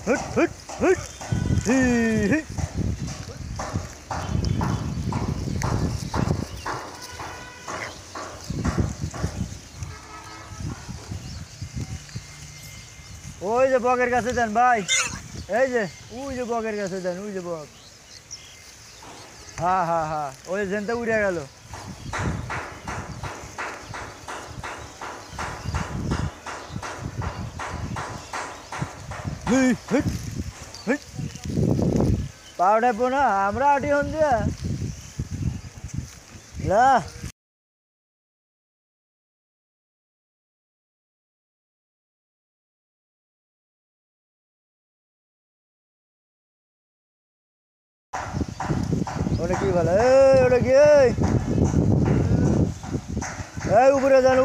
হুট হুট হুট হি হি ওই যে বকের কাছে দেন ভাই এই যে ওই যে বকের কাছে দেন ওই যে বক হ্যাঁ হ্যাঁ হ্যাঁ ওই জেনতে উড়ে গেল পাউডার পোনা আমরা আটি হন দিয়া না ওটা কি বলে ওটা কি এই উপরে যান